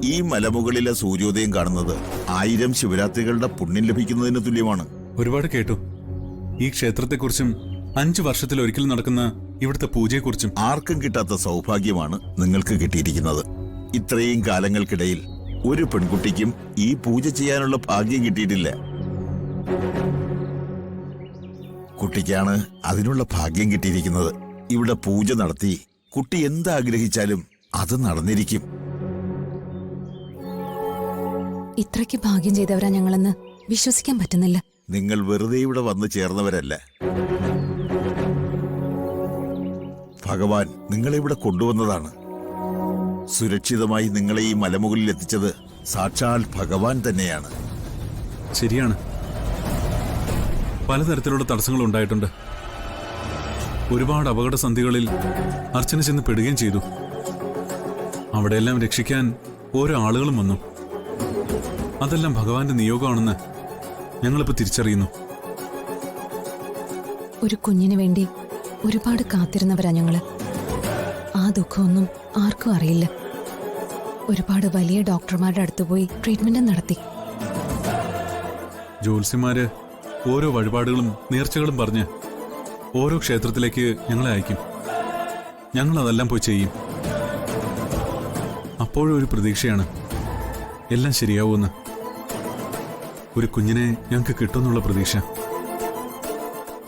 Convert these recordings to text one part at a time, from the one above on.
ഈ മലമുകളിലെ സൂര്യോദയം കാണുന്നത് 1000 ശിവരാത്രികളുടെ പുണ്യം ലഭിക്കുന്നതിന് തുല്യമാണ്. ഒരുപാട് കേട്ടു ഈ ക്ഷേത്രത്തെക്കുറിച്ചും 5 വർഷത്തിലൊരിക്കൽ നടക്കുന്ന ഇവിടുത്തെ പൂജയെക്കുറിച്ചും. ആർക്കും കിട്ടാത്ത സൗഭാഗ്യമാണ് നിങ്ങൾക്ക് കിട്ടിയിരിക്കുന്നത്. ഇത്രയും കാലങ്ങൾക്കിടയിൽ ഒരു പെൺകുട്ടിക്കും ഈ പൂജ ചെയ്യാനുള്ള ഭാഗ്യം കിട്ടിയിട്ടില്ല. കുട്ടിക്കാണ് അതിനുള്ള ഭാഗ്യം കിട്ടിയിരിക്കുന്നത്. ഇവിടെ പൂജ നടത്തി കുട്ടി എന്താഗ്രഹിച്ചാലും അത് നടന്നിരിക്കും. ഇത്രയ്ക്ക് ഭാഗ്യം ചെയ്തവരാ ഞങ്ങളെന്ന് വിശ്വസിക്കാൻ പറ്റുന്നില്ല. നിങ്ങൾ വെറുതെ ഇവിടെ വന്നു ചേർന്നവരല്ല. ഭഗവാൻ നിങ്ങളെ ഇവിടെ കൊണ്ടുവന്നതാണ്. സുരക്ഷിതമായി നിങ്ങളെ ഈ മലമുകളിൽ എത്തിച്ചത് സാക്ഷാൽ ഭഗവാൻ തന്നെയാണ്. ശരിയാണ്, പലതരത്തിലുള്ള തടസ്സങ്ങൾ ഉണ്ടായിട്ടുണ്ട്. ഒരുപാട് അപകടസന്ധികളിൽ അർച്ചന ചെന്ന് പെടുകയും ചെയ്തു. അവിടെയെല്ലാം രക്ഷിക്കാൻ ഓരോ ആളുകളും വന്നു. അതെല്ലാം ഭഗവാന്റെ നിയോഗമാണെന്ന് ഞങ്ങളിപ്പോ തിരിച്ചറിയുന്നു. ഒരു കുഞ്ഞിനു വേണ്ടി ഒരുപാട് കാത്തിരുന്നവരാ ഞങ്ങള്. ആ ദുഃഖമൊന്നും ആർക്കും അറിയില്ല. ഒരുപാട് വലിയ ഡോക്ടർമാരുടെ അടുത്ത് പോയി ട്രീറ്റ്മെന്റ് നടത്തി. ജ്യോത്സ്യന്മാര് ഓരോ വഴിപാടുകളും നേർച്ചകളും പറഞ്ഞ് ഓരോ ക്ഷേത്രത്തിലേക്ക് ഞങ്ങളെ അയക്കും. ഞങ്ങൾ അതെല്ലാം പോയി ചെയ്യും. അപ്പോഴും ഒരു പ്രതീക്ഷയാണ് എല്ലാം ശരിയാവുമെന്ന്. ഒരു കുഞ്ഞിനെ ഞങ്ങൾക്ക് കിട്ടുമെന്നുള്ള പ്രതീക്ഷ.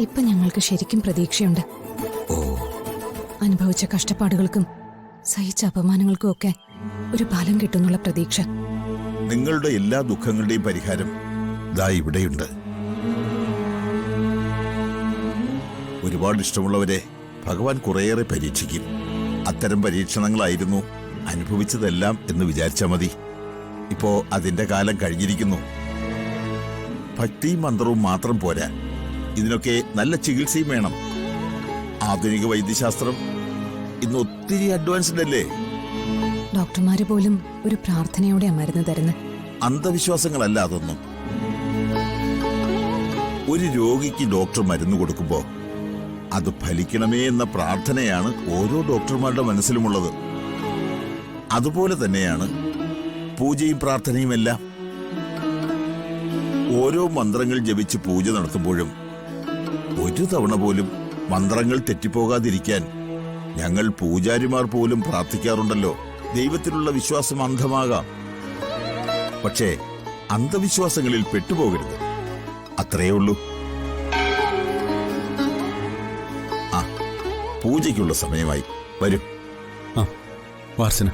ഇപ്പൊ ഞങ്ങൾക്ക് ശരിക്കും പ്രതീക്ഷയുണ്ട്. അനുഭവിച്ച കഷ്ടപ്പാടുകൾക്കും സഹിച്ച അപമാനങ്ങൾക്കും ഒക്കെ ഒരു ഫലം കിട്ടുന്നുള്ള പ്രതീക്ഷ. നിങ്ങളുടെ എല്ലാ ദുഃഖങ്ങളുടെയും പരിഹാരം ദാ ഇവിടെയുണ്ട്. ഒരുപാട് ഇഷ്ടമുള്ളവരെ ഭഗവാൻ കുറേയേറെ പരീക്ഷിക്കും. അത്തരം പരീക്ഷണങ്ങളായിരുന്നു അനുഭവിച്ചതെല്ലാം എന്ന് വിചാരിച്ചാൽ മതി. ഇപ്പോ അതിന്റെ കാലം കഴിഞ്ഞിരിക്കുന്നു. ഭക്തിയും മന്ത്രവും മാത്രം പോരാ, ഇതിനൊക്കെ നല്ല ചികിത്സയും വേണം. ആധുനിക വൈദ്യശാസ്ത്രം ഇന്ന് ഒത്തിരി അഡ്വാൻസ്ഡ് അല്ലേ? ഡോക്ടർമാര് പോലും ഒരു പ്രാർത്ഥനയോടെ മരുന്ന് തരുന്നത്. അന്ധവിശ്വാസങ്ങളല്ല അതൊന്നും. ഒരു രോഗിക്ക് ഡോക്ടർ മരുന്ന് കൊടുക്കുമ്പോ അത് ഫലിക്കണമേ എന്ന പ്രാർത്ഥനയാണ് ഓരോ ഡോക്ടർമാരുടെ മനസ്സിലുമുള്ളത്. അതുപോലെ തന്നെയാണ് പൂജയും പ്രാർത്ഥനയും എല്ലാം. ഓരോ മന്ത്രങ്ങൾ ജപിച്ച് പൂജ നടത്തുമ്പോഴും ഒരു തവണ പോലും മന്ത്രങ്ങൾ തെറ്റിപ്പോകാതിരിക്കാൻ ഞങ്ങൾ പൂജാരിമാർ പോലും പ്രാർത്ഥിക്കാറുണ്ടല്ലോ. ദൈവത്തിലുള്ള വിശ്വാസം അന്ധമാകാം, പക്ഷേ അന്ധവിശ്വാസങ്ങളിൽ പെട്ടുപോകരുത്. അത്രയേ ഉള്ളൂ. പൂജയ്ക്കുള്ള സമയമായി. വരും. വാർച്ചന.